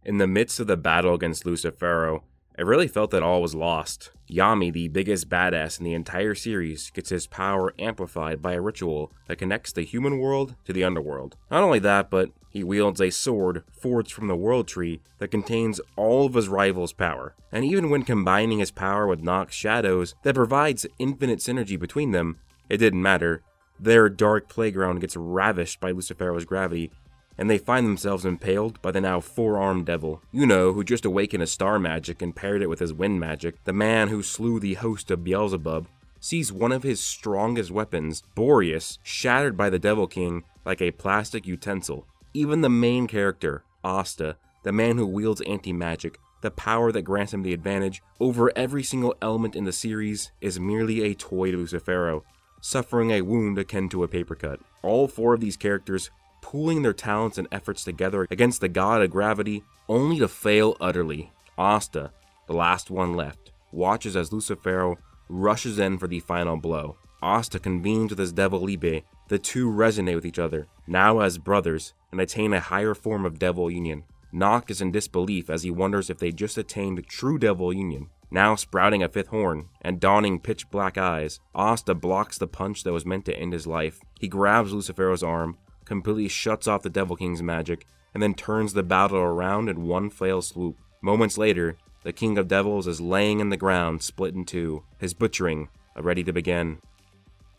In the midst of the battle against Lucifero, it really felt that all was lost. Yami, the biggest badass in the entire series, gets his power amplified by a ritual that connects the human world to the underworld. Not only that, but he wields a sword forged from the World Tree that contains all of his rivals' power. And even when combining his power with Nixk's shadows that provides infinite synergy between them, it didn't matter. Their dark playground gets ravished by Lucifero's gravity, and they find themselves impaled by the now four-armed devil. You know, who just awakened his star magic and paired it with his wind magic. The man who slew the host of Beelzebub sees one of his strongest weapons, Boreas, shattered by the Devil King like a plastic utensil. Even the main character, Asta, the man who wields anti-magic, the power that grants him the advantage over every single element in the series, is merely a toy to Lucifero, suffering a wound akin to a paper cut. All four of these characters pooling their talents and efforts together against the god of gravity, only to fail utterly. Asta, the last one left, watches as Lucifero rushes in for the final blow. Asta convenes with his devil Libe. The two resonate with each other, now as brothers, and attain a higher form of Devil Union. Nixk is in disbelief as he wonders if they just attained true Devil Union. Now sprouting a fifth horn and donning pitch black eyes, Asta blocks the punch that was meant to end his life. He grabs Lucifero's arm, completely shuts off the Devil King's magic, and then turns the battle around in one fell swoop. Moments later, the King of Devils is laying in the ground, split in two, his butchering ready to begin.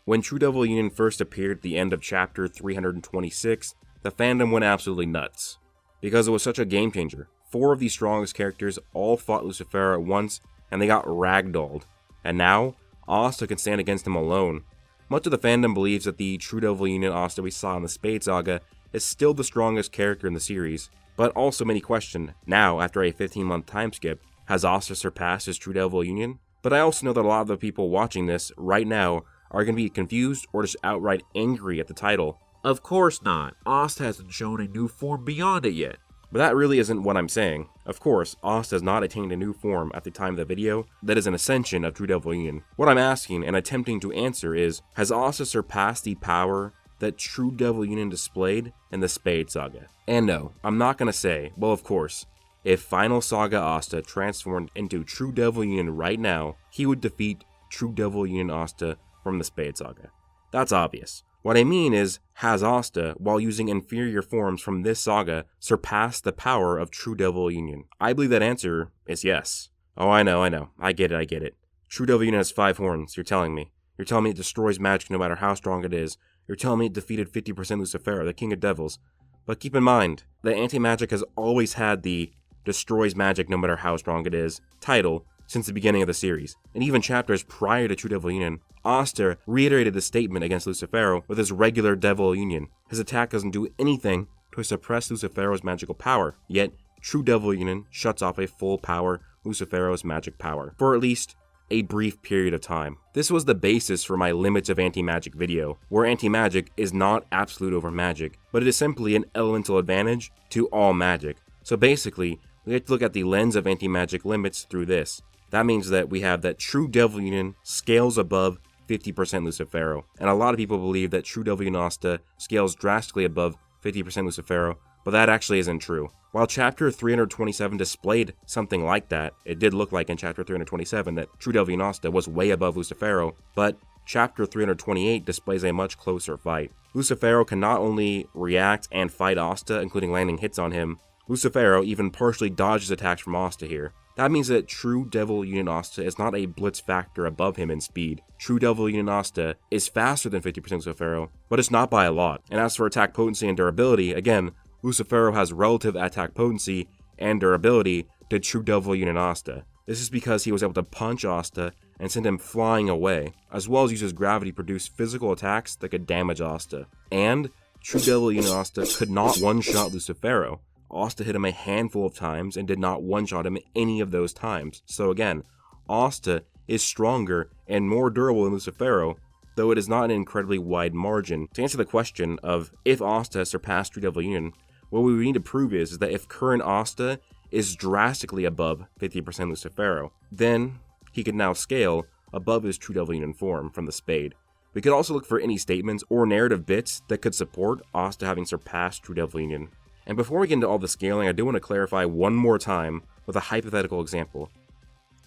When True Devil Union first appeared at the end of chapter 326, the fandom went absolutely nuts, because it was such a game changer. Four of the strongest characters all fought Lucifero at once, and they got ragdolled. And now, Asta can stand against him alone. Much of the fandom believes that the True Devil Union Asta we saw in the Spade Saga is still the strongest character in the series, but also many question, now after a 15-month time skip, has Asta surpassed his True Devil Union? But I also know that a lot of the people watching this right now are going to be confused or just outright angry at the title. Of course not. Asta hasn't shown a new form beyond it yet. But that really isn't what I'm saying. Of course, Asta has not attained a new form at the time of the video that is an ascension of True Devil Union. What I'm asking and attempting to answer is, has Asta surpassed the power that True Devil Union displayed in the Spade Saga? And no, I'm not going to say, well of course, if Final Saga Asta transformed into True Devil Union right now, he would defeat True Devil Union Asta from the Spade Saga. That's obvious. What I mean is, has Asta, while using inferior forms from this saga, surpassed the power of True Devil Union? I believe that answer is yes. Oh, I know. I get it. True Devil Union has 5 horns, you're telling me. You're telling me it destroys magic no matter how strong it is. You're telling me it defeated 50% Lucifero, the King of Devils. But keep in mind, that anti-magic has always had the destroys magic no matter how strong it is title since the beginning of the series. And even chapters prior to True Devil Union, Asta reiterated the statement against Lucifero with his regular Devil Union. His attack doesn't do anything to suppress Lucifero's magical power, yet True Devil Union shuts off a full power Lucifero's magic power, for at least a brief period of time. This was the basis for my limits of anti-magic video, where anti-magic is not absolute over magic, but it is simply an elemental advantage to all magic. So basically, we have to look at the lens of anti-magic limits through this. That means that we have that True Devil Union scales above 50% Lucifero, and a lot of people believe that True Devil Union Asta scales drastically above 50% Lucifero, but that actually isn't true. While chapter 327 displayed something like that, it did look like in chapter 327 that True Devil Union Asta was way above Lucifero, but chapter 328 displays a much closer fight. Lucifero can not only react and fight Asta, including landing hits on him, Lucifero even partially dodges attacks from Asta here. That means that True Devil Union Asta is not a blitz factor above him in speed. True Devil Union Asta is faster than 50% Lucifero, but it's not by a lot. And as for attack potency and durability, again, Lucifero has relative attack potency and durability to True Devil Union Asta. This is because he was able to punch Asta and send him flying away, as well as use his gravity to produce physical attacks that could damage Asta. And True Devil Union Asta could not one-shot Lucifero. Asta hit him a handful of times and did not one-shot him any of those times. So again, Asta is stronger and more durable than Lucifero, though it is not an incredibly wide margin. To answer the question of if Asta has surpassed True Devil Union, what we need to prove is that if current Asta is drastically above 50% Lucifero, then he could now scale above his True Devil Union form from the Spade. We could also look for any statements or narrative bits that could support Asta having surpassed True Devil Union. And before we get into all the scaling, I do want to clarify one more time with a hypothetical example.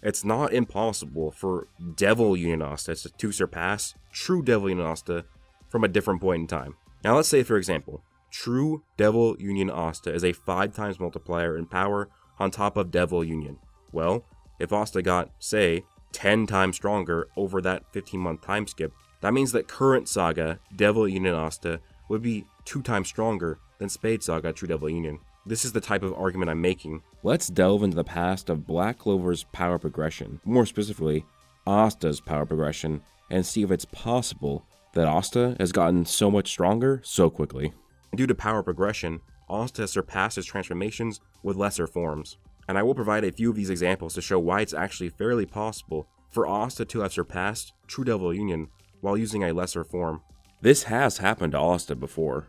It's not impossible for Devil Union Asta to surpass true Devil Union Asta from a different point in time. Now let's say, for example, true Devil Union Asta is a 5 times multiplier in power on top of Devil Union. Well, if Asta got, say, 10 times stronger over that 15-month time skip, that means that current Saga Devil Union Asta would be 2 times stronger than Spade Saga True Devil Union. This is the type of argument I'm making. Let's delve into the past of Black Clover's power progression, more specifically, Asta's power progression, and see if it's possible that Asta has gotten so much stronger so quickly. Due to power progression, Asta has surpassed his transformations with lesser forms. And I will provide a few of these examples to show why it's actually fairly possible for Asta to have surpassed True Devil Union while using a lesser form. This has happened to Asta before.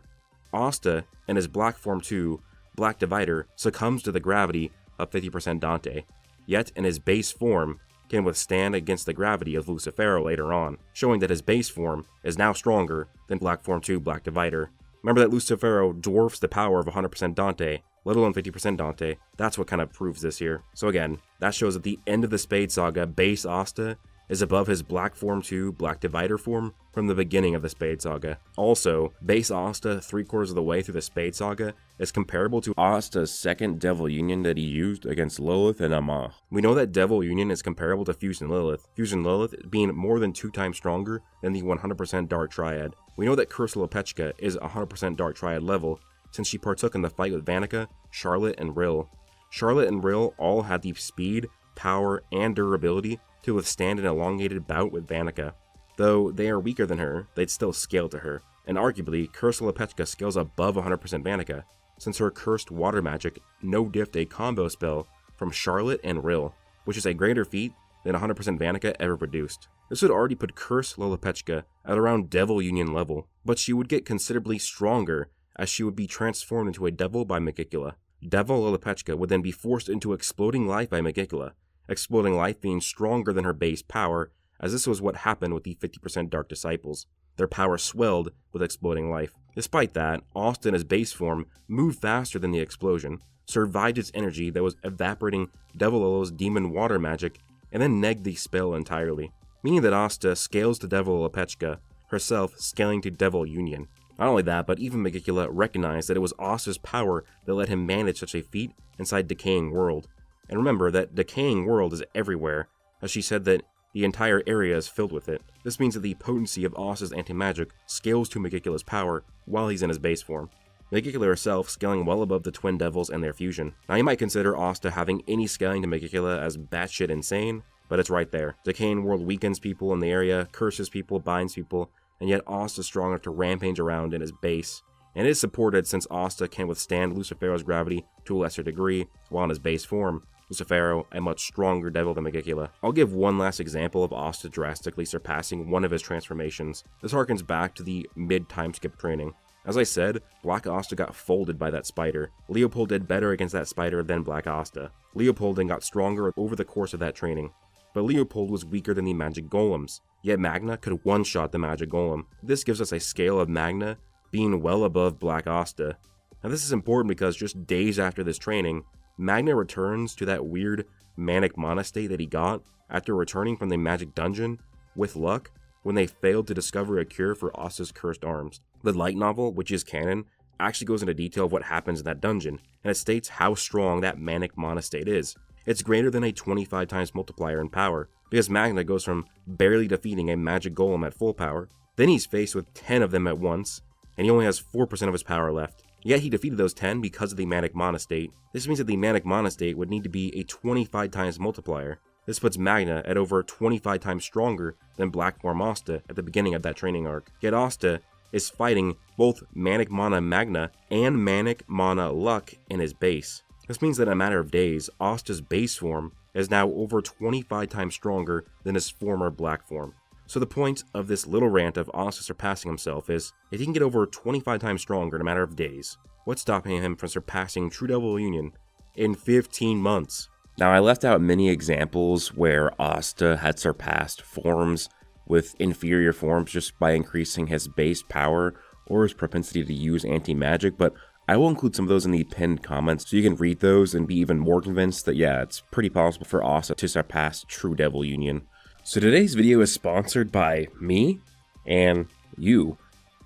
Asta, in his Black Form 2, Black Divider, succumbs to the gravity of 50% Dante, yet in his base form can withstand against the gravity of Lucifero later on, showing that his base form is now stronger than Black Form 2 Black Divider. Remember that Lucifero dwarfs the power of 100% Dante, let alone 50% Dante. That's what kind of proves this here. So again, that shows at the end of the Spade Saga, base Asta is above his Black Form 2 Black Divider form from the beginning of the Spade Saga. Also, base Asta 3/4 of the way through the Spade Saga is comparable to Asta's second Devil Union that he used against Lilith and Ama. We know that Devil Union is comparable to Fusion Lilith, Fusion Lilith being more than 2 times stronger than the 100% Dark Triad. We know that Curse Lopechka is 100% Dark Triad level since she partook in the fight with Vanica, Charlotte, and Rill. Charlotte and Rill all had the speed, power, and durability to withstand an elongated bout with Vanica. Though they are weaker than her, they'd still scale to her, and arguably, Curse Lopechka scales above 100% Vanica, since her Cursed Water Magic no-diffed a combo spell from Charlotte and Rill, which is a greater feat than 100% Vanica ever produced. This would already put Curse Lolopechka at around Devil Union level, but she would get considerably stronger as she would be transformed into a devil by Magicula. Devil Lolopechka would then be forced into Exploding Life by Magicula, Exploding Life being stronger than her base power, as this was what happened with the 50% Dark Disciples. Their power swelled with Exploding Life. Despite that, Asta in his base form moved faster than the explosion, survived its energy that was evaporating Devil Lolo's Demon Water Magic, and then negged the spell entirely, meaning that Asta scales to Devil Lolopechka, herself scaling to Devil Union. Not only that, but even Magicula recognized that it was Asta's power that let him manage such a feat inside Decaying World. And remember that Decaying World is everywhere, as she said that the entire area is filled with it. This means that the potency of Asta's anti-magic scales to Magicula's power while he's in his base form. Magicula herself scaling well above the Twin Devils and their fusion. Now you might consider Asta having any scaling to Magicula as batshit insane, but it's right there. Decaying World weakens people in the area, curses people, binds people, and yet Asta's strong enough to rampage around in his base. And it is supported since Asta can withstand Lucifero's gravity to a lesser degree while in his base form. Lucifero, a much stronger devil than Magicula. I'll give one last example of Asta drastically surpassing one of his transformations. This harkens back to the mid-time skip training. As I said, Black Asta got folded by that spider. Leopold did better against that spider than Black Asta. Leopold then got stronger over the course of that training. But Leopold was weaker than the Magic Golems, yet Magna could one-shot the Magic Golem. This gives us a scale of Magna being well above Black Asta. Now this is important because just days after this training, Magna returns to that weird manic mana state that he got after returning from the Magic Dungeon with luck when they failed to discover a cure for Asta's cursed arms. The light novel, which is canon, actually goes into detail of what happens in that dungeon, and it states how strong that manic mana state is. It's greater than a 25 times multiplier in power, because Magna goes from barely defeating a Magic Golem at full power, then he's faced with 10 of them at once, and he only has 4% of his power left. Yet he defeated those 10 because of the Manic Mana state. This means that the Manic Mana state would need to be a 25 times multiplier. This puts Magna at over 25 times stronger than Black Form Asta at the beginning of that training arc. Yet Asta is fighting both Manic Mana Magna and Manic Mana Luck in his base. This means that in a matter of days, Asta's base form is now over 25 times stronger than his former Black form. So the point of this little rant of Asta surpassing himself is, if he can get over 25 times stronger in a matter of days, what's stopping him from surpassing True Devil Union in 15 months? Now I left out many examples where Asta had surpassed forms with inferior forms just by increasing his base power or his propensity to use anti-magic, but I will include some of those in the pinned comments so you can read those and be even more convinced that yeah, it's pretty possible for Asta to surpass true Devil Union. So today's video is sponsored by me and you,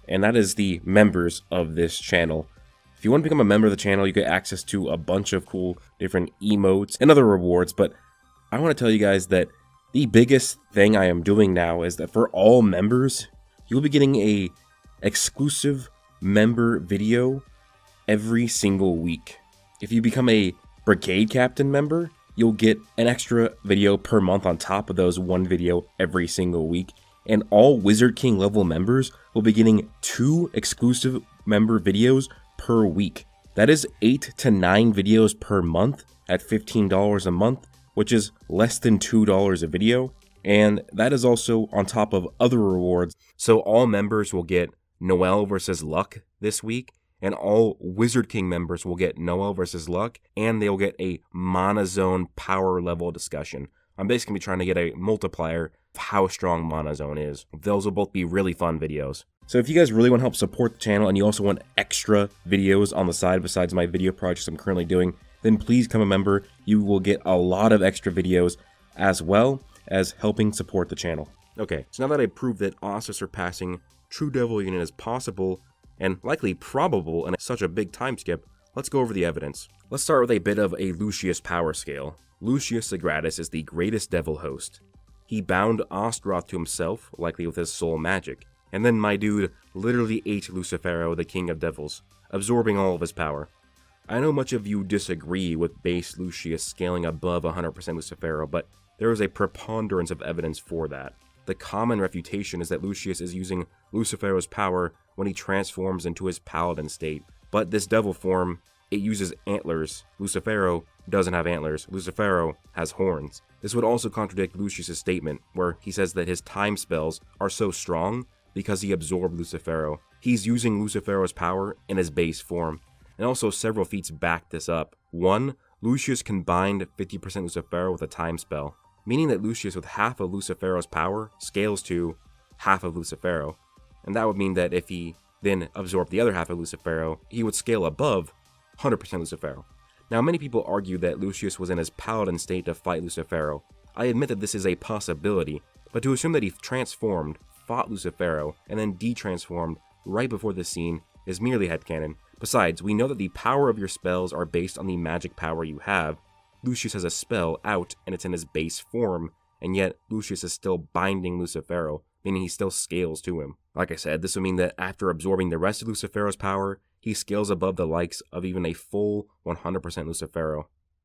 and that is the members of this channel. If you want to become a member of the channel, you get access to a bunch of cool different emotes and other rewards, but I want to tell you guys that the biggest thing I am doing now is that for all members, you'll be getting a exclusive member video every single week. If you become a Brigade Captain member, you'll get an extra video per month on top of those one video every single week. And all Wizard King level members will be getting 2 exclusive member videos per week. That is 8 to 9 videos per month at $15 a month, which is less than $2 a video. And that is also on top of other rewards. So all members will get Noel versus Luck this week, and all Wizard King members will get Noel versus Luck, and they'll get a Mana Zone power level discussion. I'm basically trying to get a multiplier of how strong Mana Zone is. Those will both be really fun videos. So if you guys really want to help support the channel and you also want extra videos on the side besides my video projects I'm currently doing, then please become a member. You will get a lot of extra videos as well as helping support the channel. Okay, so now that I proved that Asta surpassing true Devil Union is possible, and likely probable in such a big time skip, let's go over the evidence. Let's start with a bit of a Lucius power scale. Lucius the Gratis is the greatest devil host. He bound Astaroth to himself, likely with his soul magic, and then my dude literally ate Lucifero, the king of devils, absorbing all of his power. I know much of you disagree with base Lucius scaling above 100% Lucifero, but there is a preponderance of evidence for that. The common refutation is that Lucius is using Lucifero's power when he transforms into his paladin state, but this devil form, it uses antlers. Lucifero doesn't have antlers. Lucifero has horns. This would also contradict Lucius' statement, where he says that his time spells are so strong because he absorbed Lucifero. He's using Lucifero's power in his base form, and also several feats back this up. 1. Lucius combined 50% Lucifero with a time spell, meaning that Lucius with half of Lucifero's power scales to half of Lucifero, and that would mean that if he then absorbed the other half of Lucifero, he would scale above 100% Lucifero. Now, many people argue that Lucius was in his paladin state to fight Lucifero. I admit that this is a possibility, but to assume that he transformed, fought Lucifero, and then de-transformed right before this scene is merely headcanon. Besides, we know that the power of your spells are based on the magic power you have. Lucius has a spell out and it's in his base form, and yet Lucius is still binding Lucifero, meaning he still scales to him. Like I said, this would mean that after absorbing the rest of Lucifero's power, he scales above the likes of even a full 100% Lucifero.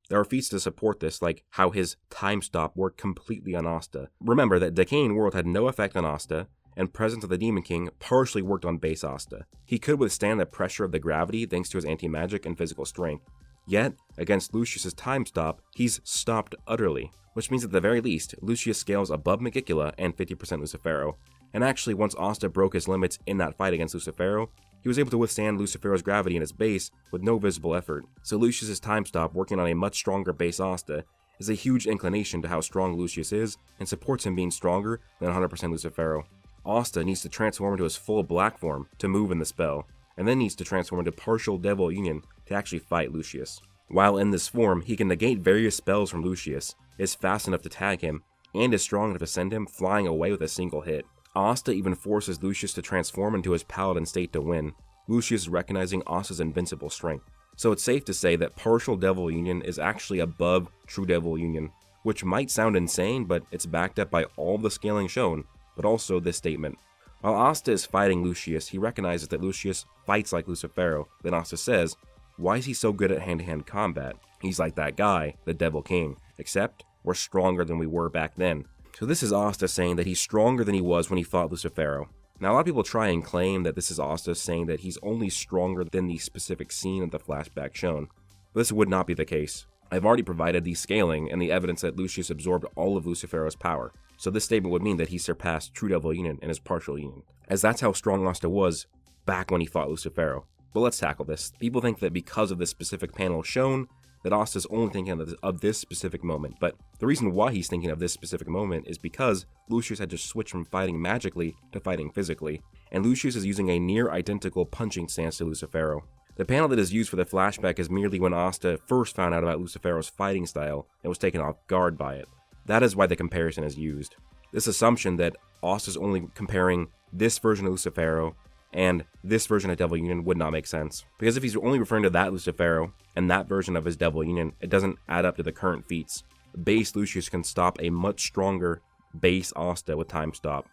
There are feats to support this, like how his time stop worked completely on Asta. Remember that Decaying World had no effect on Asta, and Presence of the Demon King partially worked on base Asta. He could withstand the pressure of the gravity thanks to his anti-magic and physical strength. Yet, against Lucius' time stop, he's stopped utterly, which means at the very least, Lucius scales above Megicula and 50% Lucifero. And actually, once Asta broke his limits in that fight against Lucifero, he was able to withstand Lucifero's gravity in his base with no visible effort. So Lucius' time stop working on a much stronger base Asta is a huge inclination to how strong Lucius is and supports him being stronger than 100% Lucifero. Asta needs to transform into his full black form to move in the spell, and then needs to transform into partial Devil Union to actually fight Lucius. While in this form, he can negate various spells from Lucius, is fast enough to tag him, and is strong enough to send him flying away with a single hit. Asta even forces Lucius to transform into his paladin state to win, Lucius recognizing Asta's invincible strength. So it's safe to say that partial Devil Union is actually above true Devil Union, which might sound insane, but it's backed up by all the scaling shown, but also this statement. While Asta is fighting Lucius, he recognizes that Lucius fights like Lucifero. Then Asta says, why is he so good at hand-to-hand combat? He's like that guy, the Devil King, except we're stronger than we were back then. So this is Asta saying that he's stronger than he was when he fought Lucifero. Now a lot of people try and claim that this is Asta saying that he's only stronger than the specific scene of the flashback shown. But this would not be the case. I've already provided the scaling and the evidence that Lucius absorbed all of Lucifero's power. So this statement would mean that he surpassed true Devil Union in his partial union, as that's how strong Asta was back when he fought Lucifero. But let's tackle this. People think that because of this specific panel shown, that Asta's only thinking of this specific moment, but the reason why he's thinking of this specific moment is because Lucius had to switch from fighting magically to fighting physically, and Lucius is using a near identical punching stance to Lucifero. The panel that is used for the flashback is merely when Asta first found out about Lucifero's fighting style and was taken off guard by it. That is why the comparison is used. This assumption that Asta's only comparing this version of Lucifero and this version of Devil Union would not make sense. Because if he's only referring to that Lucifero and that version of his Devil Union, it doesn't add up to the current feats. Base Lucius can stop a much stronger base Asta with time stop.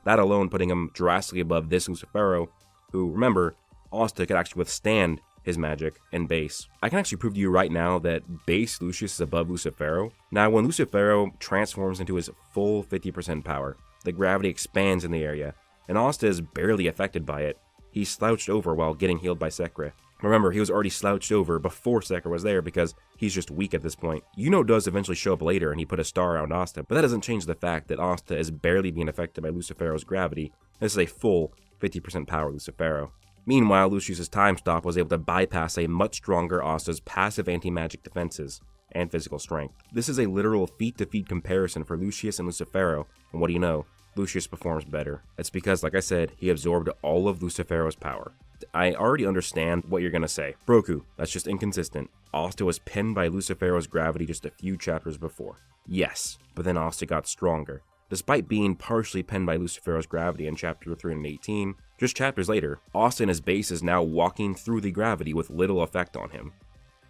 That alone putting him drastically above this Lucifero, who, remember, Asta could actually withstand his magic and base. I can actually prove to you right now that base Lucius is above Lucifero. Now, when Lucifero transforms into his full 50% power, the gravity expands in the area, and Asta is barely affected by it. He's slouched over while getting healed by Sekre. Remember, he was already slouched over before Sekre was there because he's just weak at this point. Yuno does eventually show up later and he put a star around Asta, but that doesn't change the fact that Asta is barely being affected by Lucifero's gravity. This is a full 50% power Lucifero. Meanwhile, Lucius' time stop was able to bypass a much stronger Asta's passive anti-magic defenses and physical strength. This is a literal feat-to-feat comparison for Lucius and Lucifero, and what do you know? Lucius performs better. It's because, like I said, he absorbed all of Lucifero's power. I already understand what you're gonna say. Broku, that's just inconsistent. Asta was pinned by Lucifero's gravity just a few chapters before. Yes, but then Asta got stronger. Despite being partially pinned by Lucifero's gravity in chapter 318, just chapters later, Asta and his base is now walking through the gravity with little effect on him.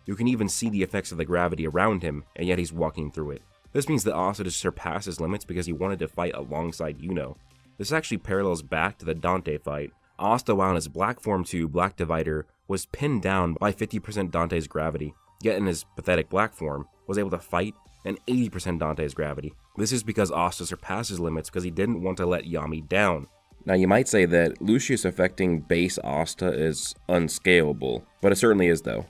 You can even see the effects of the gravity around him, and yet he's walking through it. This means that Asta just surpassed his limits because he wanted to fight alongside Yuno. This actually parallels back to the Dante fight. Asta, while in his Black Form 2 Black Divider, was pinned down by 50% Dante's gravity, yet in his pathetic Black Form, was able to fight and 80% Dante's gravity. This is because Asta surpassed his limits because he didn't want to let Yami down. Now you might say that Lucius affecting base Asta is unscalable, but it certainly is though.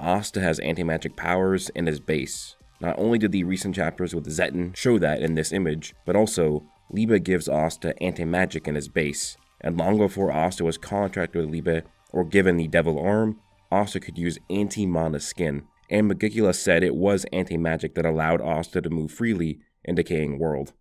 Asta has anti-magic powers in his base. Not only did the recent chapters with Zetten show that in this image, but also Liebe gives Asta anti-magic in his base, and long before Asta was contracted with Liebe or given the Devil Arm, Asta could use anti-mana skin, and Magicula said it was anti-magic that allowed Asta to move freely in Decaying World.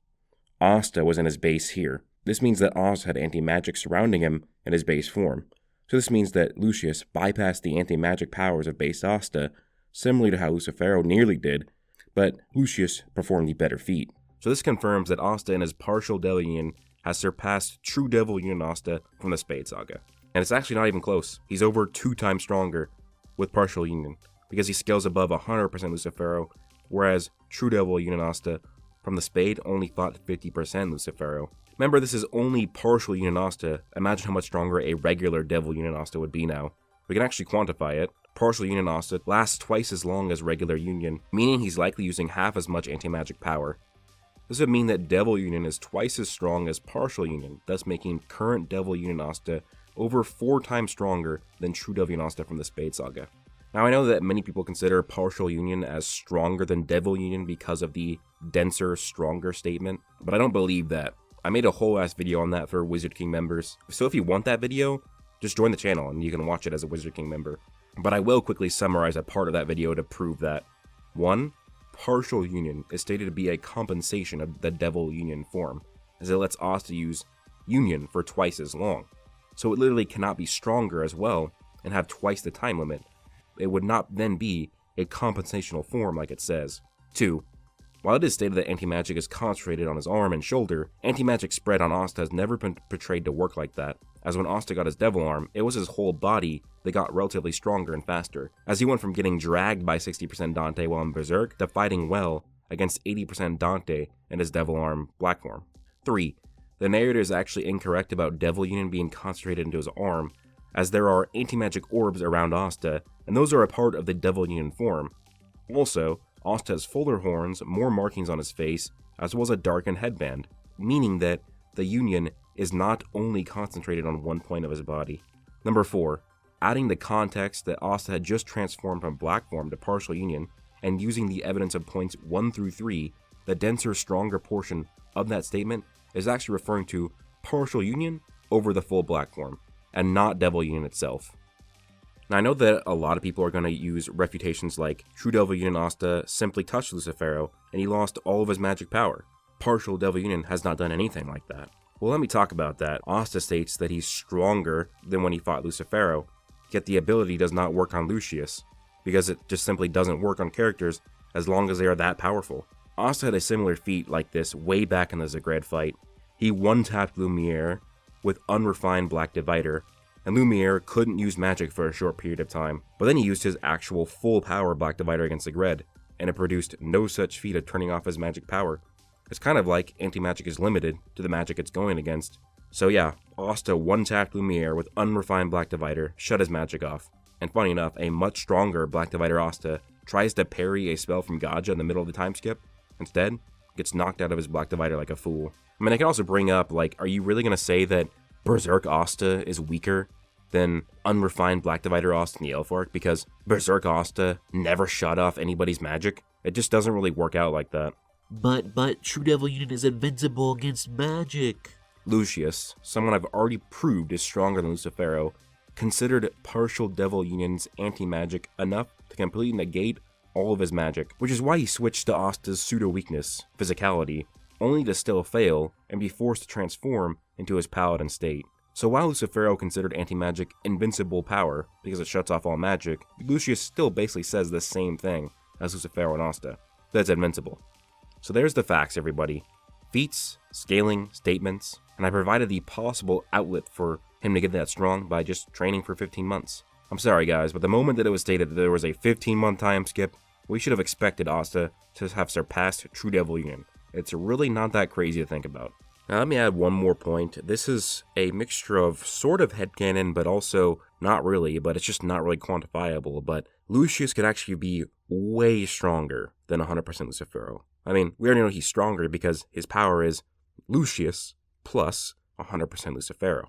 Asta was in his base here. This means that Asta had anti-magic surrounding him in his base form. So this means that Lucius bypassed the anti-magic powers of base Asta, similarly to how Lucifero nearly did, but Lucius performed the better feat. So this confirms that Asta in his partial Devil Union has surpassed true Devil Union Asta from the Spade Saga. And it's actually not even close. He's over 2 times stronger with partial union, because he scales above 100% Lucifero, whereas true Devil Union Asta from the Spade only fought 50% Lucifero. Remember, this is only partial Union Asta. Imagine how much stronger a regular Devil Union Asta would be now. We can actually quantify it. Partial Union Asta lasts twice as long as regular Union, meaning he's likely using half as much anti-magic power. This would mean that Devil Union is twice as strong as Partial Union, thus making current Devil Union Asta over 4 times stronger than true Devil Union Asta from the Spade Saga. Now I know that many people consider Partial Union as stronger than Devil Union because of the denser, stronger statement, but I don't believe that. I made a whole ass video on that for Wizard King members, so if you want that video, just join the channel and you can watch it as a Wizard King member. But I will quickly summarize a part of that video to prove that. 1. Partial Union is stated to be a compensation of the Devil Union form, as it lets Asta use Union for twice as long. So it literally cannot be stronger as well and have twice the time limit. It would not then be a compensational form like it says. 2. While it is stated that anti-magic is concentrated on his arm and shoulder, anti-magic spread on Asta has never been portrayed to work like that, as when Asta got his Devil Arm, it was his whole body that got relatively stronger and faster, as he went from getting dragged by 60% Dante while in Berserk to fighting well against 80% Dante and his Devil Arm Black Form. 3. The narrator is actually incorrect about Devil Union being concentrated into his arm, as there are anti-magic orbs around Asta, and those are a part of the Devil Union form. Also, Asta has fuller horns, more markings on his face, as well as a darkened headband, meaning that the Union is not only concentrated on one point of his body. Number 4. Adding the context that Asta had just transformed from Black Form to Partial Union, and using the evidence of points 1 through 3, the denser, stronger portion of that statement is actually referring to Partial Union over the full Black Form, and not Devil Union itself. Now I know that a lot of people are going to use refutations like true Devil Union Asta simply touched Lucifero and he lost all of his magic power. Partial Devil Union has not done anything like that. Well, let me talk about that. Asta states that he's stronger than when he fought Lucifero, yet the ability does not work on Lucius, because it just simply doesn't work on characters as long as they are that powerful. Asta had a similar feat like this way back in the Zagreb fight. He one-tapped Lumiere with Unrefined Black Divider, and Lumiere couldn't use magic for a short period of time, but then he used his actual full power Black Divider against Zagreb, and it produced no such feat of turning off his magic power. It's kind of like anti-magic is limited to the magic it's going against. So yeah, Asta one-tapped Lumiere with Unrefined Black Divider, shut his magic off. And funny enough, a much stronger Black Divider Asta tries to parry a spell from Gaja in the middle of the time skip. Instead, gets knocked out of his Black Divider like a fool. I mean, I can also bring up, like, are you really going to say that Berserk Asta is weaker than Unrefined Black Divider Asta in the Elf Arc? Because Berserk Asta never shut off anybody's magic? It just doesn't really work out like that. But True Devil Union is invincible against magic. Lucius, someone I've already proved is stronger than Lucifero, considered partial Devil Union's anti-magic enough to completely negate all of his magic, which is why he switched to Asta's pseudo-weakness, physicality, only to still fail and be forced to transform into his paladin state. So while Lucifero considered anti-magic invincible power because it shuts off all magic, Lucius still basically says the same thing as Lucifero and Asta, that it's invincible. So there's the facts, everybody. Feats, scaling, statements, and I provided the possible outlet for him to get that strong by just training for 15 months. I'm sorry guys, but the moment that it was stated that there was a 15-month time skip, we should have expected Asta to have surpassed True Devil Union. It's really not that crazy to think about. Now let me add one more point. This is a mixture of sort of headcanon, but also not really, but it's just not really quantifiable. But Lucius could actually be way stronger than 100% Lucifero. I mean, we already know he's stronger because his power is Lucius plus 100% Lucifero.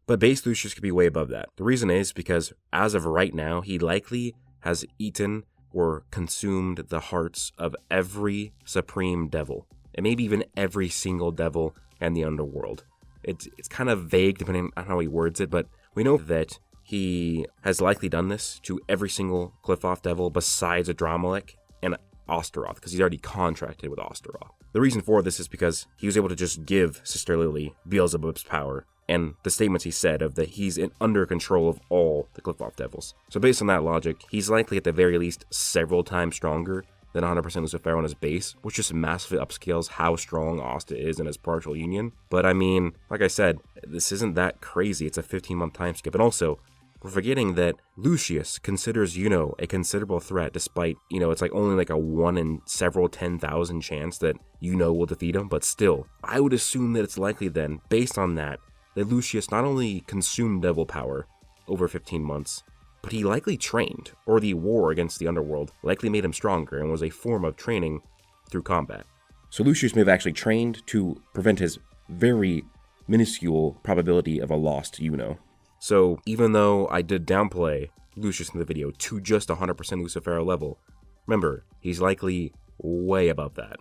But base Lucius could be way above that. The reason is because as of right now, he likely has eaten or consumed the hearts of every supreme devil, and maybe even every single devil and the underworld. It's kind of vague depending on how he words it, but we know that he has likely done this to every single Cliffoff devil besides Adramelech and Osteroth, because he's already contracted with Osteroth. The reason for this is because he was able to just give Sister Lily Beelzebub's power, and the statements he said of that he's under control of all the Cliffoff devils. So based on that logic, he's likely at the very least several times stronger than 100% Lucifero on his base, which just massively upscales how strong Asta is in his partial union. But I mean, like I said, this isn't that crazy. It's a 15-month time skip. And also, we're forgetting that Lucius considers Yuno a considerable threat, despite, it's like only like a 1 in several 10,000 chance that Yuno will defeat him. But still, I would assume that it's likely then, based on that Lucius not only consumed devil power over 15 months, but he likely trained, or the war against the underworld likely made him stronger and was a form of training through combat. So Lucius may have actually trained to prevent his very minuscule probability of a lost Yuno. So even though I did downplay Lucius in the video to just 100% Lucifero level, remember, he's likely way above that.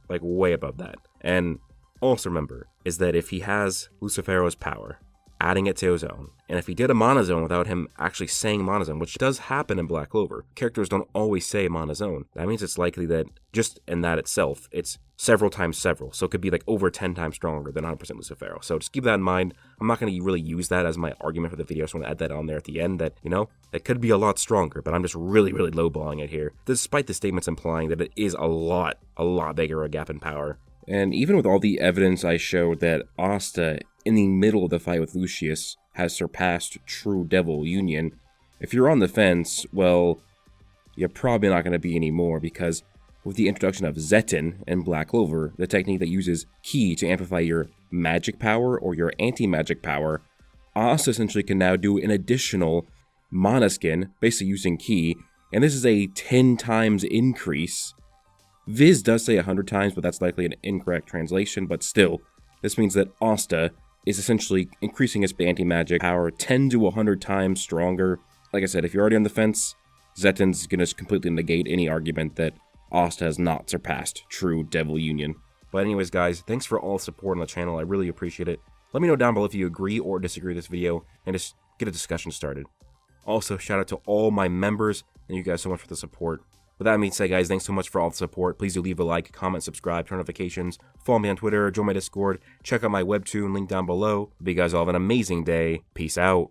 Like way above that. And also remember, is that if he has Lucifero's power, adding it to his own, and if he did a monozone without him actually saying monozone, which does happen in Black Clover, characters don't always say monozone, that means it's likely that just in that itself, it's several times several, so it could be like over 10 times stronger than 100% Lucifero. So just keep that in mind. I'm not going to really use that as my argument for the video, so I want to add that on there at the end that, it could be a lot stronger, but I'm just really lowballing it here, despite the statements implying that it is a lot bigger a gap in power. And even with all the evidence I showed that Asta, in the middle of the fight with Lucius, has surpassed True Devil Union, if you're on the fence, well, you're probably not going to be anymore, because with the introduction of Zetin in Black Clover, the technique that uses Ki to amplify your magic power or your anti-magic power, Asta essentially can now do an additional monoskin, basically using Ki, and this is a 10 times increase. Viz does say 100 times, but that's likely an incorrect translation, but still, this means that Asta is essentially increasing his anti-magic power 10 to 100 times stronger. Like I said, if you're already on the fence, Zetin's going to completely negate any argument that Asta has not surpassed True Devil Union. But anyways, guys, thanks for all the support on the channel. I really appreciate it. Let me know down below if you agree or disagree with this video, and just get a discussion started. Also, shout out to all my members. Thank you guys so much for the support. With that being said, guys, thanks so much for all the support. Please do leave a like, comment, subscribe, turn notifications, follow me on Twitter, join my Discord, check out my webtoon, link down below. Hope you guys all have an amazing day. Peace out.